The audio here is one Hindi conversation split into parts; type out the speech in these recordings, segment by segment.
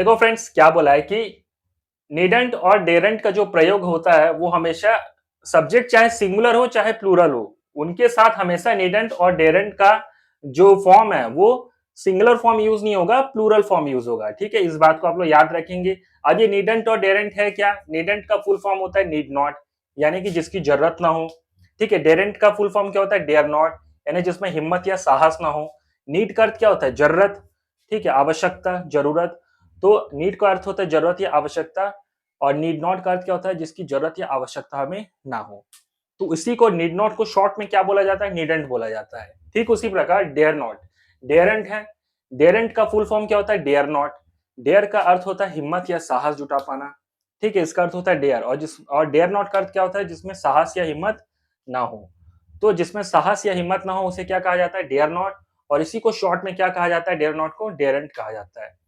देखो फ्रेंड्स, क्या बोला है कि नीडंट और डेरंट का जो प्रयोग होता है वो हमेशा सब्जेक्ट चाहे सिंगुलर हो चाहे प्लूरल हो, उनके साथ हमेशा नीडंट और डेरंट का जो फॉर्म है वो सिंगुलर फॉर्म यूज नहीं होगा, प्लूरल फॉर्म यूज होगा। ठीक है, इस बात को आप लोग याद रखेंगे। अब ये नीडंट और डेरंट है क्या? नीडंट का फुल फॉर्म होता है नीड नॉट, यानी कि जिसकी जरूरत ना हो। ठीक है, डेरंट का फुल फॉर्म क्या होता है? डेयर नॉट, यानी जिसमें हिम्मत या साहस ना हो। नीड का अर्थ क्या होता है? जरूरत। ठीक है, आवश्यकता, जरूरत। तो नीड का अर्थ होता है जरूरत या आवश्यकता, और नीड नॉट का अर्थ क्या होता है? जिसकी जरूरत या आवश्यकता हमें ना हो। तो इसी को नीड नॉट को शॉर्ट में क्या बोला जाता है? नीडेंट बोला जाता है। ठीक उसी प्रकार डेयर नॉट, डेयरेंट है। डेयरेंट का फुल फॉर्म क्या होता है? Dare not. डेयर का अर्थ होता है हिम्मत या साहस जुटा पाना। ठीक है, इसका अर्थ होता है डेयर, और डेयर नॉट का अर्थ क्या होता है? जिसमें साहस या हिम्मत ना हो। तो जिसमें साहस या हिम्मत ना हो उसे क्या कहा जाता है? Dare not. और इसी को शॉर्ट में क्या कहा जाता है? डेयर नॉट को डेयरेंट कहा जाता है।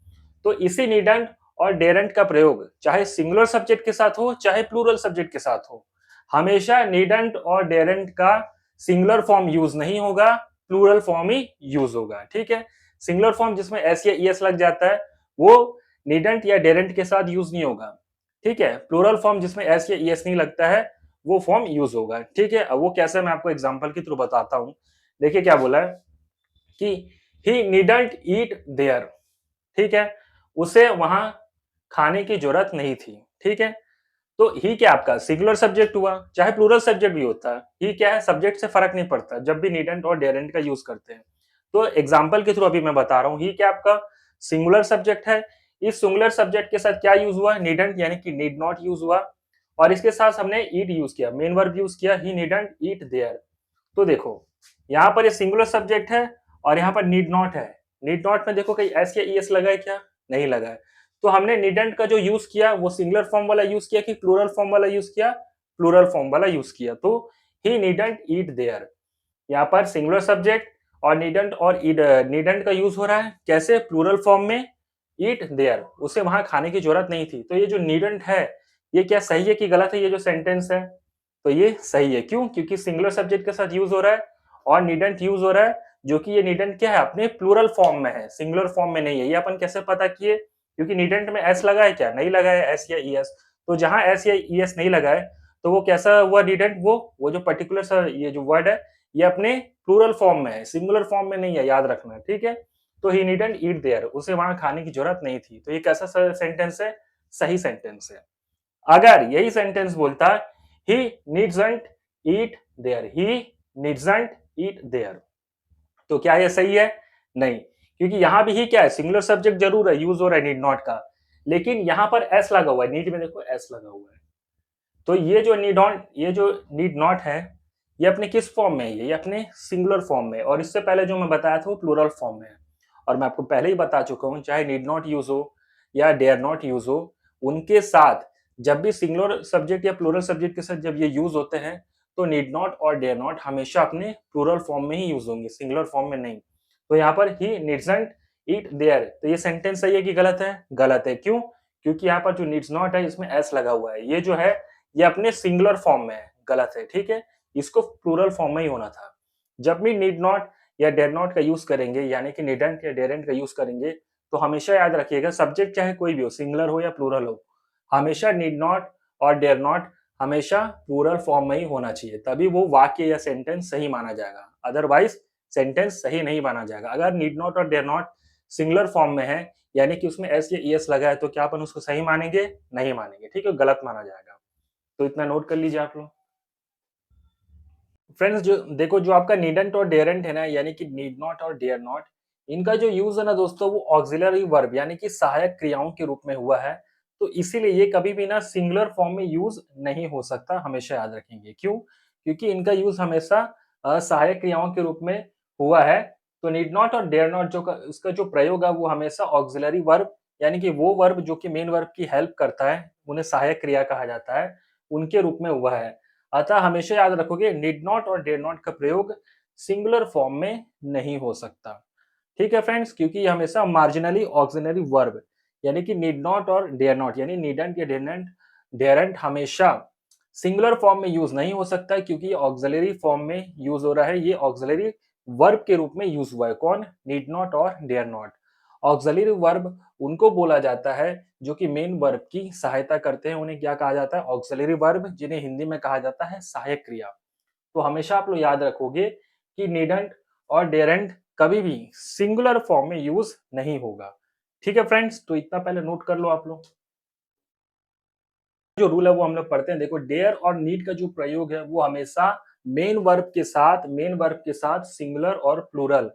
तो इसी नीडेंट और डेरेंट का प्रयोग चाहे सिंगुलर सब्जेक्ट के साथ हो चाहे प्लूरल सब्जेक्ट के साथ हो, हमेशा नीडेंट और डेरेंट का सिंगुलर फॉर्म यूज नहीं होगा, प्लूरल फॉर्म ही यूज होगा। ठीक है, सिंगुलर फॉर्म जिसमें एस या ईएस लग जाता है वो नीडेंट या डेरेंट के साथ यूज नहीं होगा। ठीक है, प्लूरल फॉर्म जिसमें एस या ईएस नहीं लगता है वो फॉर्म यूज होगा। ठीक है, अब वो कैसे मैं आपको एग्जांपल के थ्रू बताता हूं। देखिए क्या बोला है कि ही नीडंट ईट देयर। ठीक है, उसे वहां खाने की जरूरत नहीं थी। ठीक है, तो ही क्या आपका सिंगुलर सब्जेक्ट हुआ, चाहे प्लूरल सब्जेक्ट भी होता है, ही क्या है? सब्जेक्ट से फर्क नहीं पड़ता जब भी नीडेंट और डेरेंट का यूज करते हैं। तो एग्जाम्पल के थ्रू अभी मैं बता रहा हूं, ही क्या आपका सिंगुलर सब्जेक्ट है। इस सिंगुलर सब्जेक्ट के साथ क्या यूज हुआ? नीडेंट, यानी कि नीड नॉट यूज हुआ। और इसके साथ हमने ईट यूज किया, मेन वर्ब यूज किया, ही नीडेंट ईट देयर। तो देखो यहाँ पर ये सिंगुलर सब्जेक्ट है और यहाँ पर नीड नॉट है। नीड नॉट में देखो कहीं एस या ईएस लगा है क्या? नहीं लगा है। तो हमने नीडेंट का जो यूज किया वो सिंगुलर फॉर्म वाला यूज किया कि प्लूरल फॉर्म वाला यूज किया? प्लूरल फॉर्म वाला यूज किया। तो ही नीडेंट ईट देयर, यहाँ पर सिंगुलर सब्जेक्ट और नीडेंट और नीडेंट का यूज हो रहा है कैसे? प्लूरल फॉर्म में। ईट देयर, उसे वहां खाने की जरूरत नहीं थी। तो ये जो नीडेंट है ये क्या सही है कि गलत है? ये जो सेंटेंस है तो ये सही है। क्यों? क्योंकि सिंगुलर सब्जेक्ट के साथ यूज हो रहा है और नीडेंट यूज हो रहा है, जो कि ये नीडेंट क्या है? अपने प्लूरल फॉर्म में है, सिंगुलर फॉर्म में नहीं है। ये अपन कैसे पता किए? क्योंकि नीडेंट में एस लगा है क्या? नहीं लगा है एस या ईएस। तो जहां एस या ईएस नहीं लगा है तो वो कैसा हुआ नीडेंट? वो जो पर्टिकुलर सा ये जो वर्ड है ये अपने प्लूरल फॉर्म में है, सिंगुलर फॉर्म में नहीं है, याद रखना। ठीक है, तो ही नीडेंट ईट देयर, उसे वहां खाने की जरूरत नहीं थी। तो ये कैसा सेंटेंस है? सही सेंटेंस है। अगर यही सेंटेंस बोलता ही नीड्संट ईट देयर, ही नीड्संट ईट देयर, तो क्या ये सही है? नहीं, क्योंकि यहां भी ही क्या है? सिंगुलर सब्जेक्ट जरूर है, यूज हो रहा है नीड नॉट का, लेकिन यहां पर एस लगा हुआ है। नीड में देखो एस लगा हुआ है। तो ये जो नीड नॉट है ये अपने किस फॉर्म में है? ये अपने सिंगुलर फॉर्म में। और इससे पहले जो मैं बताया था वो प्लूरल फॉर्म में है। और मैं आपको पहले ही बता चुका हूं, चाहे नीड नॉट यूज हो या डेयर नॉट यूज हो, उनके साथ जब भी सिंगुलर सब्जेक्ट या प्लूरल सब्जेक्ट के साथ जब ये यूज होते हैं तो नीड नॉट और डेयर नॉट हमेशा अपने प्लूरल फॉर्म में ही यूज होंगे, सिंगुलर फॉर्म में नहीं। तो यहाँ पर ही नीड्संट ईट देयर, तो ये सेंटेंस सही है कि गलत है? गलत है। क्यों? क्योंकि यहाँ पर जो नीड्स नॉट है इसमें एस लगा हुआ है। ये जो है ये अपने सिंगुलर फॉर्म में है, गलत है। ठीक है, इसको प्लूरल फॉर्म में ही होना था। जब भी नीड नॉट या डेयर नॉट का यूज करेंगे, यानी कि नीडेंट या डेरेंट का यूज करेंगे, तो हमेशा याद रखिएगा सब्जेक्ट चाहे कोई भी हो, सिंगुलर हो या प्लूरल हो, हमेशा नीड नॉट और डेयर नॉट हमेशा प्लूरल फॉर्म में ही होना चाहिए, तभी वो वाक्य या सेंटेंस सही माना जाएगा। अदरवाइज सेंटेंस सही नहीं माना जाएगा। अगर नीड नॉट और डेयर नॉट सिंगुलर फॉर्म में है, यानी कि उसमें एस या ईएस लगा है, तो क्या अपन उसको सही मानेंगे? नहीं मानेंगे। ठीक है, गलत माना जाएगा। तो इतना नोट कर लीजिए आप लोग। फ्रेंड्स, जो देखो जो आपका नीडेंट और डेरेंट है ना, यानी कि नीड नॉट और डेयर नॉट, इनका जो यूज है ना दोस्तों वो ऑक्सिलरी वर्ब यानी कि सहायक क्रियाओं के रूप में हुआ है। तो इसीलिए ये कभी भी ना सिंगुलर फॉर्म में यूज नहीं हो सकता, हमेशा याद रखेंगे। क्यों? क्योंकि इनका यूज हमेशा सहायक क्रियाओं के रूप में हुआ है। तो नीड नॉट और डेयर नॉट इसका जो प्रयोग है वो हमेशा ऑक्सिलरी वर्ब, यानी कि वो वर्ब जो कि मेन वर्ब की हेल्प करता है, उन्हें सहायक क्रिया कहा जाता है, उनके रूप में हुआ है। अतः हमेशा याद रखोगे नीड नॉट और डेयर नॉट का प्रयोग सिंगुलर फॉर्म में नहीं हो सकता। ठीक है फ्रेंड्स, क्योंकि ये हमेशा मार्जिनली ऑक्सिलरी वर्ब, यानी कि नीड नॉट और डेयर नॉट यानी नीडेंट या डेरेंट हमेशा सिंगुलर फॉर्म में यूज नहीं हो सकता है, क्योंकि ये ऑक्सिलरी फॉर्म में यूज हो रहा है। ये ऑक्सिलरी वर्ब के रूप में यूज हुआ है। कौन? नीड नॉट और डेयर नॉट। ऑक्सिलरी वर्ब उनको बोला जाता है जो कि मेन वर्ब की सहायता करते हैं, उन्हें क्या कहा जाता है? ऑक्सिलरी वर्ब, जिन्हें हिंदी में कहा जाता है सहायक क्रिया। तो हमेशा आप लोग याद रखोगे कि नीडंट और डेरेंट कभी भी सिंगुलर फॉर्म में यूज नहीं होगा। ठीक है फ्रेंड्स, तो इतना पहले नोट कर लो आप लोग। जो रूल है वो हम लोग पढ़ते हैं। देखो, डेयर और नीड का जो प्रयोग है वो हमेशा मेन वर्ब के साथ सिंगुलर और प्लूरल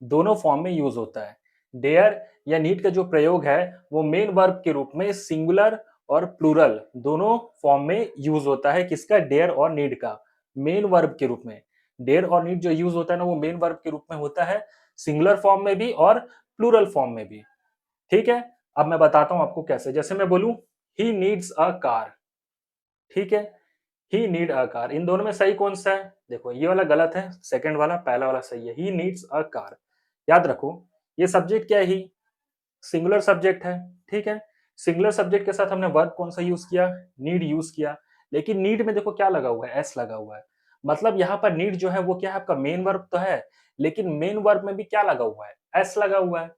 दोनों फॉर्म में यूज होता है। डेयर या नीड का जो प्रयोग है वो मेन वर्ब के रूप में सिंगुलर और प्लूरल दोनों फॉर्म में यूज होता है। किसका? डेयर और नीड का, मेन वर्ब के रूप में। डेयर और नीड जो यूज होता है ना, वो मेन वर्ब के रूप में होता है, सिंगुलर फॉर्म में भी और प्लूरल फॉर्म में भी। ठीक है, अब मैं बताता हूं आपको कैसे। जैसे मैं बोलूं ही नीड्स अ कार, ठीक है, ही नीड अ कार, इन दोनों में सही कौन सा है? देखो, ये वाला गलत है, सेकंड वाला, पहला वाला सही है। ही नीड्स अ कार, याद रखो, ये सब्जेक्ट क्या है? ही सिंगुलर सब्जेक्ट है, ठीक है। सिंगुलर सब्जेक्ट के साथ हमने वर्ब कौन सा यूज किया? नीड यूज किया। लेकिन नीड में देखो क्या लगा हुआ है? एस लगा हुआ है। मतलब यहाँ पर नीड जो है वो क्या है? आपका मेन वर्ब तो है, लेकिन मेन वर्ब में भी क्या लगा हुआ है? एस लगा हुआ है,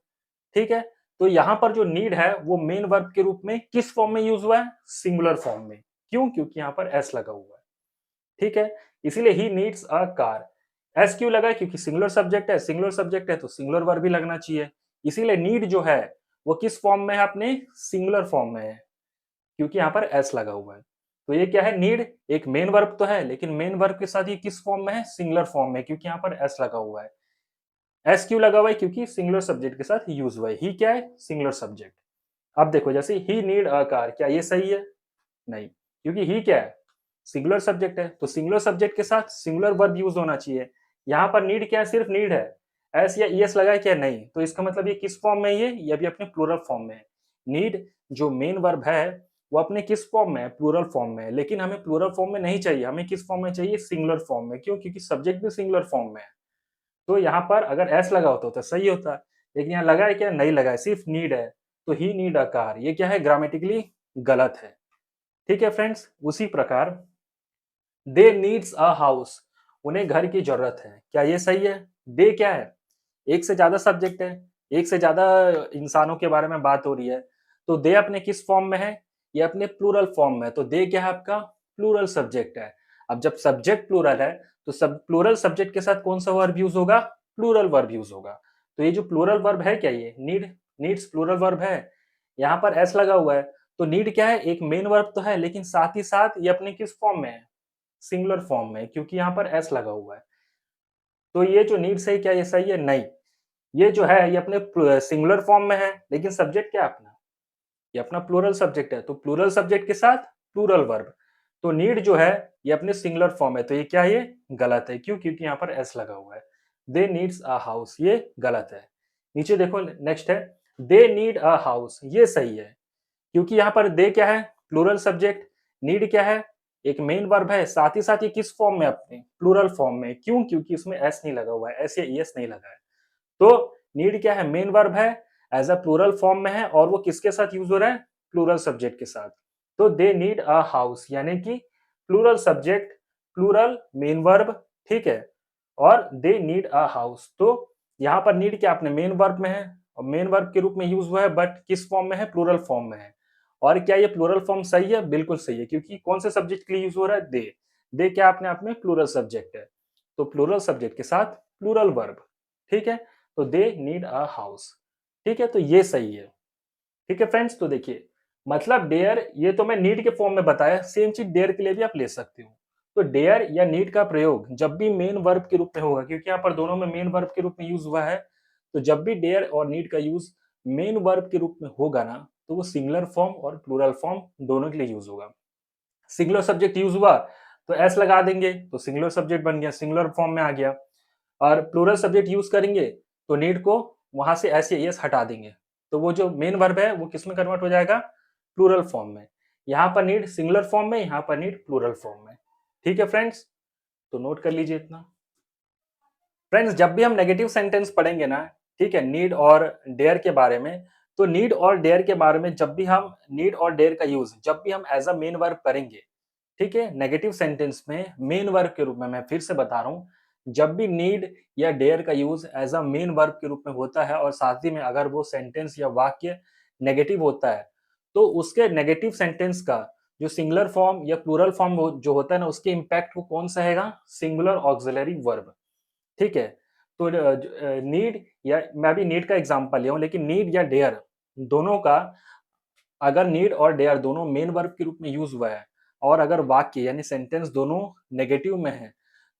ठीक है। तो यहाँ पर जो नीड है वो मेन वर्ब के रूप में किस फॉर्म में यूज हुआ है? सिंगुलर फॉर्म में। क्यों? क्योंकि यहाँ पर एस लगा हुआ है, ठीक है। इसीलिए he needs a car. S क्यों लगा है? क्योंकि सिंगुलर सब्जेक्ट है, सिंगुलर सब्जेक्ट है तो सिंगुलर वर्ब भी लगना चाहिए। इसीलिए नीड जो है वो किस फॉर्म में है? अपने सिंगुलर फॉर्म में है, क्योंकि यहाँ पर एस लगा हुआ है। तो ये क्या है? नीड एक मेन वर्ब तो है, लेकिन मेन वर्ब के साथ ये किस फॉर्म में है? सिंगुलर फॉर्म में, क्योंकि यहाँ पर एस लगा हुआ है। एस क्यों लगा हुआ है? क्योंकि सिंगुलर सब्जेक्ट के साथ यूज हुआ है। ही क्या है? Singular subject. अब देखो, जैसे ही नीड अ कार, क्या ये सही है? नहीं, क्योंकि ही क्या है? सिंगुलर सब्जेक्ट है, तो सिंगुलर सब्जेक्ट के साथ सिंगुलर वर्ब यूज होना चाहिए। यहाँ पर नीड क्या है? सिर्फ नीड है। एस या ईएस लगा है क्या? नहीं। तो इसका मतलब ये किस फॉर्म में है? ये भी अपने प्लूरल फॉर्म में है। नीड जो मेन वर्ब है वो अपने किस फॉर्म में है? प्लूरल फॉर्म में है। लेकिन हमें प्लूरल फॉर्म में नहीं चाहिए, हमें किस फॉर्म में चाहिए? सिंगुलर फॉर्म में। क्यों? क्योंकि सब्जेक्ट भी सिंगुलर फॉर्म में है। तो यहाँ पर अगर एस लगा होता तो सही होता, लेकिन यहाँ लगा है क्या? नहीं लगा है, सिर्फ नीड है। तो ही नीड अ कार, ये क्या है? ग्रामेटिकली गलत है। ठीक है फ्रेंड्स, उसी प्रकार दे नीड्स अ हाउस, उन्हें घर की जरूरत है, क्या ये सही है? दे क्या है? एक से ज्यादा सब्जेक्ट है, एक से ज्यादा इंसानों के बारे में बात हो रही है। तो दे अपने किस फॉर्म में है? ये अपने प्लूरल फॉर्म में है। तो दे क्या है? आपका प्लूरल सब्जेक्ट है। अब जब सब्जेक्ट प्लूरल है तो सब प्लूरल सब्जेक्ट के साथ कौन सा वर्ब यूज होगा? प्लूरल वर्ब यूज होगा। तो ये जो प्लूरल वर्ब है, क्या ये नीड, नीड्स प्लूरल वर्ब है। यहाँ पर एस लगा हुआ है, तो नीड क्या है? एक मेन वर्ब तो है, लेकिन साथ ही साथ ये अपने किस फॉर्म में है? सिंगुलर फॉर्म में, क्योंकि यहाँ पर एस लगा हुआ है। तो ये जो नीड्स है, क्या ये सही है? नहीं। ये जो है ये अपने सिंगुलर फॉर्म में है, लेकिन सब्जेक्ट क्या है अपना? ये अपना प्लूरल सब्जेक्ट है, तो प्लूरल सब्जेक्ट के साथ प्लूरल वर्ब। तो नीड जो है ये अपने सिंगुलर फॉर्म है, तो ये क्या है? ये गलत है। क्यों? क्योंकि यहाँ पर एस लगा हुआ है। दे नीड्स अ हाउस, ये गलत है। नीचे देखो, नेक्स्ट है दे नीड अ हाउस, ये सही है। क्योंकि यहाँ पर दे क्या है? Plural subject. नीड क्या है? एक मेन वर्ब है, साथ ही साथ ये किस फॉर्म में? अपने प्लूरल फॉर्म में। क्यों? क्योंकि इसमें एस नहीं लगा हुआ है, एस या ईएस नहीं लगा है। तो नीड क्या है? मेन वर्ब है, एज अ प्लूरल फॉर्म में है, और वो किसके साथ यूज हो रहा है? प्लूरल सब्जेक्ट के साथ। तो दे नीड अ हाउस, यानी कि plural subject, plural main verb, ठीक है, और दे नीड अ हाउस। तो यहाँ पर नीड क्या? अपने मेन वर्ब में है और मेन वर्ब के रूप में यूज हुआ है, बट किस फॉर्म में है? प्लूरल फॉर्म में है। और क्या ये प्लूरल फॉर्म सही है? बिल्कुल सही है, क्योंकि कौन से सब्जेक्ट के लिए यूज हो रहा है? दे। दे क्या अपने आप में? प्लूरल सब्जेक्ट है। तो प्लूरल सब्जेक्ट के साथ प्लूरल वर्ब, ठीक है। तो दे नीड अ हाउस, ठीक है, तो ये सही है। ठीक है फ्रेंड्स, तो देखिए, मतलब डेयर, ये तो मैं नीड के फॉर्म में बताया, सेम चीज डेयर के लिए भी आप ले सकते हो। तो डेयर या नीड का प्रयोग जब भी मेन वर्ब के रूप में होगा, क्योंकि यहाँ पर दोनों में मेन वर्ब के रूप में यूज हुआ है, तो जब भी डेयर और नीड का यूज मेन वर्ब के रूप में होगा ना, तो वो सिंगुलर फॉर्म और प्लूरल फॉर्म दोनों के लिए यूज होगा। सिंगुलर सब्जेक्ट यूज हुआ तो एस लगा देंगे, तो सिंगुलर सब्जेक्ट बन गया, सिंगुलर फॉर्म में आ गया। और प्लूरल सब्जेक्ट यूज करेंगे तो नीड को वहां से एस या एस हटा देंगे, तो वो जो मेन वर्ब है वो किस में कन्वर्ट हो जाएगा? प्लूरल फॉर्म में। यहाँ पर नीड सिंगुलर फॉर्म में, यहाँ पर नीड प्लूरल फॉर्म में। ठीक है फ्रेंड्स, तो नोट कर लीजिए इतना। फ्रेंड्स, जब भी हम नेगेटिव सेंटेंस पढ़ेंगे ना, ठीक है, नीड और डेयर के बारे में, तो नीड और डेयर के बारे में जब भी हम नीड और डेयर का यूज जब भी हम एज अ मेन वर्ब करेंगे, ठीक है, नेगेटिव सेंटेंस में मेन वर्ब के रूप में, मैं फिर से बता रहा हूँ, जब भी नीड या डेयर का use as a main verb के रूप में होता है और साथ ही में अगर वो सेंटेंस या वाक्य नेगेटिव होता है, तो उसके नेगेटिव सेंटेंस का जो सिंगुलर फॉर्म या प्लूरल फॉर्म जो होता है ना, उसके इम्पैक्ट को कौन सहेगा? Singular auxiliary verb. ठीक है। तो नीड या मैं भी नीड का एग्जांपल लिया हूं, लेकिन नीड या डेयर दोनों का, अगर नीड और डेयर दोनों मेन वर्ब के रूप में यूज हुआ है और अगर वाक्य यानी सेंटेंस दोनों नेगेटिव में है,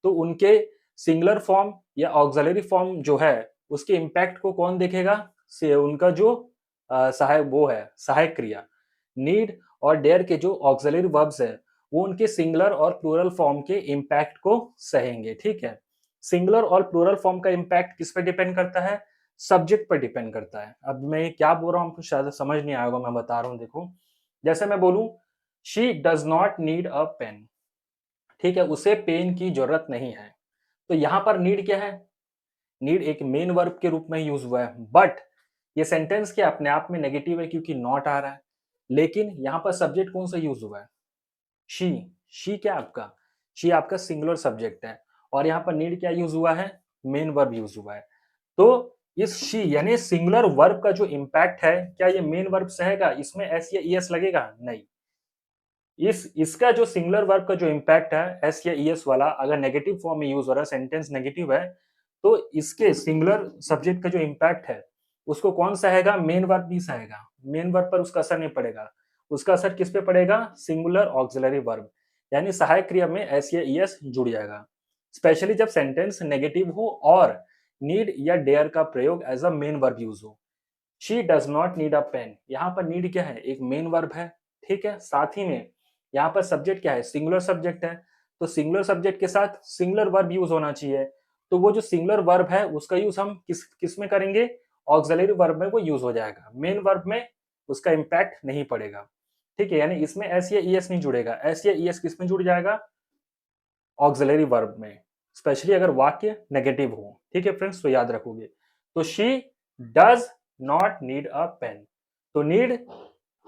तो उनके सिंगुलर फॉर्म या ऑक्सिलरी फॉर्म जो है उसके इम्पैक्ट को कौन देखेगा? से उनका जो सहायक वो है, सहायक क्रिया। नीड और डेयर के जो ऑक्सिलरी वर्ब्स है वो उनके सिंगुलर और प्लूरल फॉर्म के इम्पैक्ट को सहेंगे। ठीक है। सिंगुलर और प्लूरल फॉर्म का इम्पैक्ट किस पे डिपेंड करता है? सब्जेक्ट पर डिपेंड करता है। अब मैं क्या बोल रहा हूँ आपको शायद समझ नहीं आएगा, मैं बता रहा हूँ देखो। जैसे मैं बोलूं she does not need a pen, ठीक है, उसे पेन की जरूरत नहीं है। तो यहां पर नीड क्या है? नीड एक मेन वर्ब के रूप में यूज हुआ है, बट ये सेंटेंस के अपने आप में नेगेटिव है क्योंकि नॉट आ रहा है। लेकिन यहां पर सब्जेक्ट कौन सा यूज हुआ है? शी। शी क्या आपका? शी आपका सिंगुलर सब्जेक्ट है और यहाँ पर नीड क्या यूज हुआ है? मेन वर्ब यूज हुआ है। तो इस शी यानी सिंगुलर वर्ब का जो इंपैक्ट है, क्या ये मेन वर्ब सहेगा? इसमें एस या ईएस लगेगा? नहीं। इसका जो सिंगुलर वर्ब का जो इंपैक्ट है एस या ईएस वाला, अगर नेगेटिव फॉर्म में यूज हो रहा है, सेंटेंस नेगेटिव है, तो इसके सिंगुलर सब्जेक्ट का जो इंपैक्ट है उसको कौन सहेगा? मेन वर्ब भी सहेगा। मेन वर्ब पर उसका असर नहीं पड़ेगा। उसका असर किस पे पड़ेगा? सिंगुलर ऑक्सिलरी वर्ब, यानी सहायक क्रिया में एस या ईएस जुड़ जाएगा। स्पेशली जब सेंटेंस नेगेटिव हो और नीड या डेयर का प्रयोग as a main verb use हो। She does not need a pen, यहाँ पर नीड क्या है? एक मेन वर्ब है। ठीक है। साथ ही में यहाँ पर सब्जेक्ट क्या है? सिंगुलर सब्जेक्ट है। तो सिंगुलर सब्जेक्ट के साथ सिंगुलर वर्ब यूज होना चाहिए। तो वो जो सिंगुलर वर्ब है उसका यूज हम किस में करेंगे? ऑक्सिलरी वर्ब में वो यूज हो जाएगा। मेन वर्ब में उसका इंपैक्ट नहीं पड़ेगा। ठीक है। यानी इसमें एस या ईएस नहीं जुड़ेगा। एस या ईएस किस में जुड़ जाएगा? ऑक्सिलरी वर्ब में, स्पेशली अगर वाक्य नेगेटिव हो। ठीक है फ्रेंड्स, तो याद रखोगे। तो she does not need a pen. तो नीड,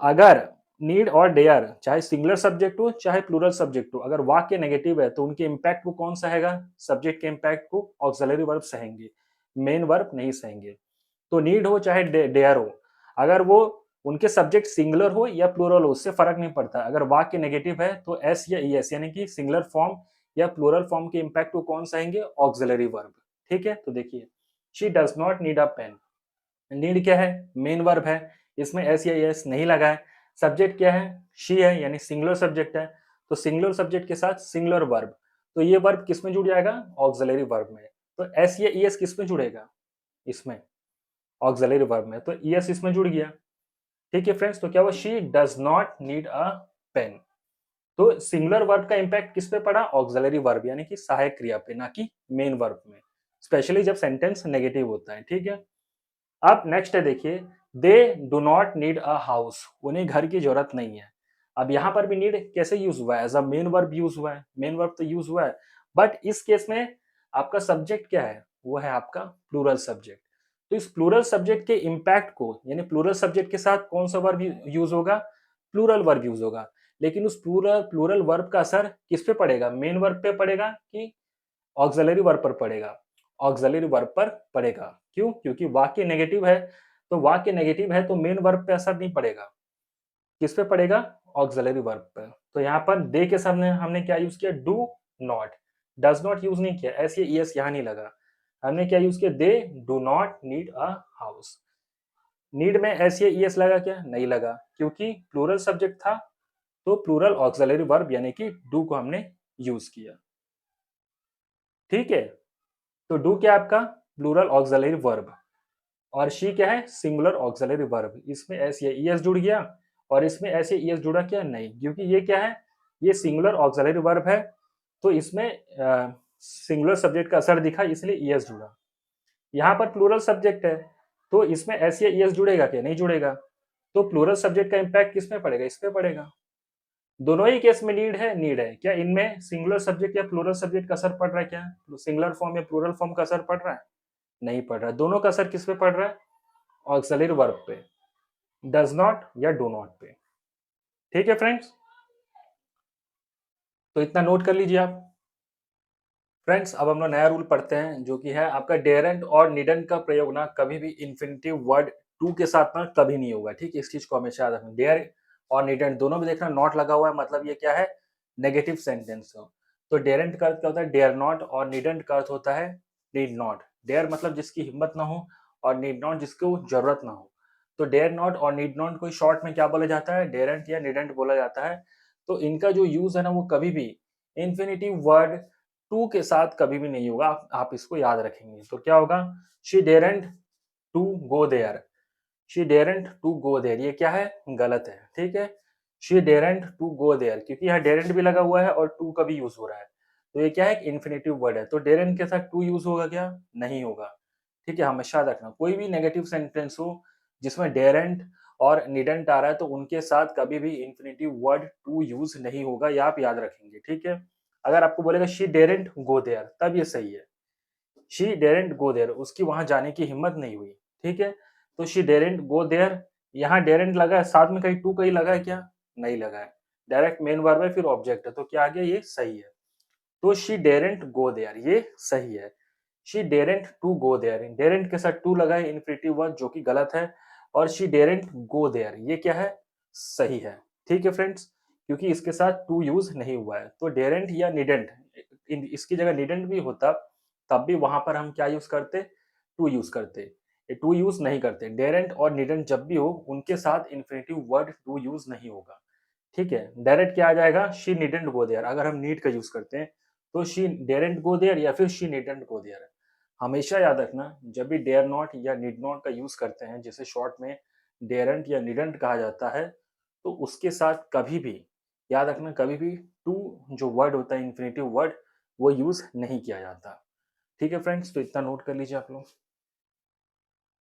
अगर नीड और डेयर चाहे सिंगुलर सब्जेक्ट हो चाहे प्लूरल सब्जेक्ट हो, अगर वाक्य नेगेटिव है तो उनके इंपैक्ट को कौन सहेगा? सब्जेक्ट के इंपैक्ट को ऑक्सिलरी वर्ब सहेंगे, मेन वर्ब नहीं सहेंगे। तो नीड हो चाहे डेयर हो, अगर वो उनके सब्जेक्ट सिंगुलर हो या प्लूरल हो उससे फर्क नहीं पड़ता। अगर वाक्य नेगेटिव है तो एस या ईएस यानी कि सिंगुलर फॉर्म या प्लूरल फॉर्म के इंपैक्ट को कौन सहेंगे? Auxiliary verb. ठीक है। तो देखिए, she does not need a pen. Need क्या है? मेन वर्ब है, इसमें एस या एस नहीं लगा है। सब्जेक्ट क्या है? शी है, यानी सिंगुलर सब्जेक्ट है। तो सिंगुलर सब्जेक्ट के साथ सिंगुलर वर्ब, तो ये वर्ब किस में जुड़ जाएगा? ऑक्सिलरी वर्ब में। तो एस या ईएस किस में जुड़ेगा? इसमें, ऑक्सिलरी वर्ब में। तो ईएस इसमें जुड़ गया। ठीक है फ्रेंड्स, तो क्या हुआ? She does not need a pen. तो सिंगुलर वर्ब का इंपैक्ट किस पे पड़ा? ऑक्सिलरी वर्ब यानी कि सहायक क्रिया पे, ना कि मेन वर्ब में, स्पेशली जब सेंटेंस नेगेटिव होता है। ठीक है। अब नेक्स्ट है देखिए, they do not need a house, उन्हें घर की जरूरत नहीं है। अब यहाँ पर भी नीड कैसे यूज हुआ है? As a main verb use हुआ है। मेन वर्ब तो यूज हुआ है, बट इस केस में आपका सब्जेक्ट क्या है? वो है आपका प्लूरल सब्जेक्ट। तो इस प्लूरल सब्जेक्ट के इंपैक्ट को, यानी प्लूरल सब्जेक्ट के साथ कौन सा वर्ब यूज होगा? प्लूरल वर्ब यूज होगा। लेकिन उस प्लूरल वर्ब का असर किस पे पड़ेगा? मेन वर्ब पे पड़ेगा कि ऑक्सिलरी वर्ब पर पड़ेगा? ऑक्सिलरी वर्ब पर पड़ेगा। क्यों? क्योंकि वाक्य नेगेटिव है। तो वाक्य नेगेटिव है तो मेन वर्ब पे असर नहीं पड़ेगा। किस पे पड़ेगा? ऑक्सिलरी वर्ब पर। तो यहाँ पर दे के सामने हमने क्या यूज किया? Do not. Does not use नहीं किया, ऐसे ईएस यहाँ नहीं लगा। हमने क्या यूज किया? They do not need a house. Need में एस या ईएस लगा क्या? नहीं लगा, क्योंकि प्लूरल सब्जेक्ट था। तो प्लूरल ऑक्सिलरी वर्ब यानी कि डू को हमने यूज किया। ठीक है। तो डू क्या आपका? प्लूरल ऑक्सिलरी वर्ब, और शी क्या है? Singular auxiliary verb. इसमें एस या ईएस जुड़ गया और इसमें एस या ईएस जुड़ा क्या? नहीं, क्योंकि ये क्या है? ये सिंगुलर ऑक्सिलरी वर्ब है। तो इसमें सिंगुलर सब्जेक्ट का असर दिखा, इसलिए ईएस जुड़ा। यहाँ पर प्लूरल सब्जेक्ट है, तो इसमें एस या ईएस जुड़ेगा क्या? नहीं जुड़ेगा। तो प्लूरल सब्जेक्ट का इंपैक्ट किस में पड़ेगा? इस पे पड़ेगा। दोनों ही केस में नीड है, नीड है। क्या इनमें सिंगुलर सब्जेक्ट या प्लूरल सब्जेक्ट का असर पड़ रहा है? क्या सिंगुलर फॉर्म या प्लूरल फॉर्म का असर पड़ रहा है? नहीं पड़ रहा है। दोनों का असर किस पे पड़ रहा है? ऑक्सिलरी वर्ब पे, डज नॉट या डू नॉट पे। ठीक है फ्रेंड्स, तो इतना नोट कर लीजिए आप। फ्रेंड्स अब हम लोग नया रूल पढ़ते हैं जो कि है आपका डेरेंट और नीडेंट का प्रयोग ना कभी भी इन्फिनिटिव वर्ड टू के साथ ना कभी नहीं होगा। ठीक है, इस चीज को हमेशा याद रखना। डेयर और नीडेंट दोनों में देखना नॉट लगा हुआ है, मतलब ये क्या है, नेगेटिव सेंटेंस हो। तो डेरेंट का अर्थ क्या होता है, डेयर नॉट, और नीडेंट का अर्थ होता है नीड नॉट। डेयर मतलब जिसकी हिम्मत ना हो, और नीड नॉट जिसको जरूरत ना हो। तो डेयर नॉट और नीड नॉट को शॉर्ट में क्या बोला जाता है, डेरेंट या नीडेंट बोला जाता है। तो इनका जो यूज है ना वो कभी भी इन्फिनिटिव वर्ड टू के साथ कभी भी नहीं होगा। आप इसको याद रखेंगे तो क्या होगा, she daren't to go there. She daren't to go there ये क्या है, गलत है। ठीक है, she daren't to go there, क्योंकि यहाँ डेरेंट भी लगा हुआ है और टू का भी यूज हो रहा है। तो ये क्या है, इन्फिनेटिव वर्ड है। तो डेरेंट के साथ टू यूज होगा क्या, नहीं होगा। ठीक है, हमेशा याद रखना कोई भी नेगेटिव सेंटेंस हो जिसमें डेरेंट और निडेंट आ रहा है तो उनके साथ कभी भी इन्फिनेटिव वर्ड टू यूज नहीं होगा, ये आप याद रखेंगे। ठीक है, अगर आपको बोलेगा शी डेरेंट गो देयर तब ये सही है। शी डेरेंट गो देयर, उसकी वहां जाने की हिम्मत नहीं हुई। ठीक है, तो शी डेरेंट गो देयर, यहाँ डेरेंट लगा है, साथ में कहीं टू कहीं लगा है क्या, नहीं लगा है। डायरेक्ट मेन वर्ब है फिर ऑब्जेक्ट है, तो क्या आ गया, ये सही है। तो शी डेरेंट गो देयर ये सही है। She daren't to go there, daren't के साथ टू लगा है इन्फिनिटिव वर्ब जो कि गलत है। और शी डेरेंट गो देयर ये क्या है, सही है। ठीक है फ्रेंड्स, क्योंकि इसके साथ टू यूज नहीं हुआ है। तो डेरेंट या निडेंट, इसकी जगह निडेंट भी होता तब भी वहां पर हम क्या यूज करते, टू यूज करते। ये टू यूज नहीं करते। डेरेंट और निडेंट जब भी हो उनके साथ इन्फिनिटिव वर्ड टू यूज नहीं होगा। ठीक है, डायरेक्ट क्या आ जाएगा, शी नीडेंट गो देयर। अगर हम नीड का यूज करते हैं तो शी डेरेंट गो देयर या फिर शी नीडेंट गो देयर। हमेशा याद रखना जब भी डेयर नॉट या नीड नॉट का यूज करते हैं, जिसे शॉर्ट में डेरेंट या नीडेंट कहा जाता है, तो उसके साथ कभी भी याद रखना, कभी भी टू जो वर्ड होता है इन्फिनेटिव वर्ड, वो यूज नहीं किया जाता। ठीक है फ्रेंड्स, तो इतना नोट कर लीजिए आप लोग।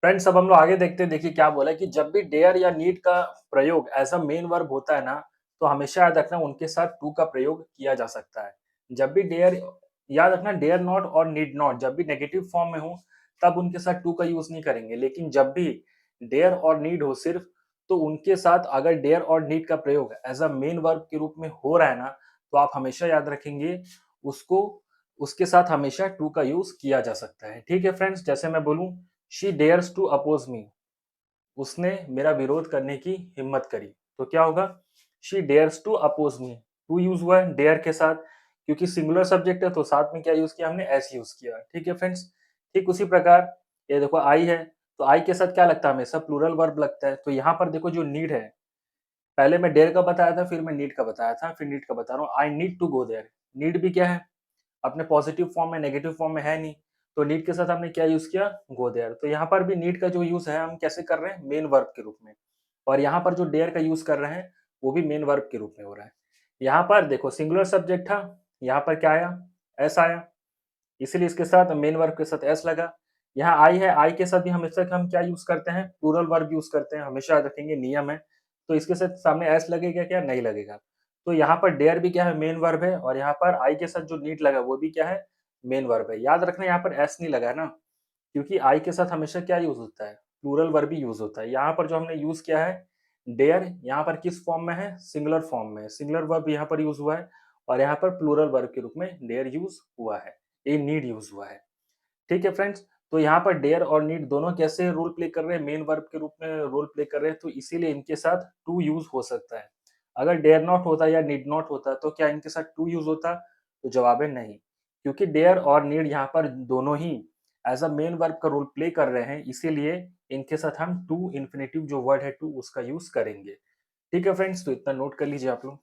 फ्रेंड्स अब हम लोग आगे देखते हैं। देखिए क्या बोला है कि जब भी डेयर या नीड का प्रयोग एज अ मेन वर्ब होता है ना, तो हमेशा याद रखना उनके साथ टू का प्रयोग किया जा सकता है। जब भी डेयर, याद रखना डेयर नॉट और नीड नॉट जब भी नेगेटिव फॉर्म में हो तब उनके साथ टू का यूज नहीं करेंगे। लेकिन जब भी डेयर और नीड हो सिर्फ, तो उनके साथ अगर डेयर और नीड का प्रयोग एज अ मेन वर्ब के रूप में हो रहा है ना, तो आप हमेशा याद रखेंगे उसको, उसके साथ हमेशा टू का यूज किया जा सकता है। ठीक है फ्रेंड्स, जैसे मैं बोलूं शी डेयर्स टू अपोज मी, उसने मेरा विरोध करने की हिम्मत करी, तो क्या होगा, she dares to oppose me. To use हुआ है डेयर के साथ, क्योंकि सिंगुलर सब्जेक्ट है तो साथ में क्या यूज किया हमने, एस यूज किया। ठीक है फ्रेंड्स, ठीक उसी प्रकार ये देखो आई है, तो आई के साथ क्या लगता है, हमेशा प्लूरल वर्ब लगता है। तो यहाँ पर देखो जो नीड है, पहले मैं डेयर का बताया था, फिर मैं नीड का बताया था, फिर नीड का बता रहा हूँ। I need to go there, need भी क्या है, अपने पॉजिटिव फॉर्म में, नेगेटिव फॉर्म में है नहीं, तो नीड के साथ हमने क्या यूज किया, गो देयर। तो यहाँ पर भी नीड का जो यूज है हम कैसे कर रहे हैं, मेन वर्ब के रूप में। और यहाँ पर जो डेयर का यूज कर रहे हैं वो भी मेन वर्ब के रूप में हो रहा है। यहाँ पर देखो सिंगुलर सब्जेक्ट था, यहाँ पर क्या आया, एस आया, इसीलिए इसके साथ मेन वर्ब के साथ एस लगा। यहाँ आई है, आई के साथ भी हमेशा हम क्या यूज करते हैं, प्लूरल वर्ब यूज करते हैं, हमेशा याद रखेंगे, नियम है। तो इसके साथ सामने एस लगेगा क्या, नहीं लगेगा। तो यहाँ पर डेयर भी क्या है, मेन वर्ब है, और यहाँ पर आई के साथ जो नीड लगा वो भी क्या है, मेन वर्ब है। याद रखना यहाँ पर एस नहीं लगा है ना, क्योंकि आई के साथ हमेशा क्या यूज होता है, प्लूरल वर्ब ही यूज होता है। यहाँ पर जो हमने यूज किया है डेयर, यहाँ पर किस फॉर्म में है, सिंगुलर फॉर्म में, सिंगुलर वर्ब यहाँ पर यूज हुआ है, और यहाँ पर प्लूरल वर्ब के रूप में डेयर यूज हुआ है, ये नीड यूज हुआ है। ठीक है फ्रेंड्स, तो यहाँ पर डेयर और नीड दोनों कैसे रोल प्ले कर रहे हैं, मेन वर्ब के रूप में रोल प्ले कर रहे हैं, तो इसीलिए इनके साथ टू यूज हो सकता है। अगर डेयर नॉट होता या नीड नॉट होता तो क्या इनके साथ टू यूज होता, तो जवाब है नहीं, क्योंकि डेयर और नीड यहाँ पर दोनों ही एज अ मेन वर्ब का रोल प्ले कर रहे हैं, इसीलिए इनके साथ हम टू इन्फिनेटिव जो वर्ड है टू उसका यूज करेंगे। ठीक है फ्रेंड्स, तो इतना नोट कर लीजिए आप लोग।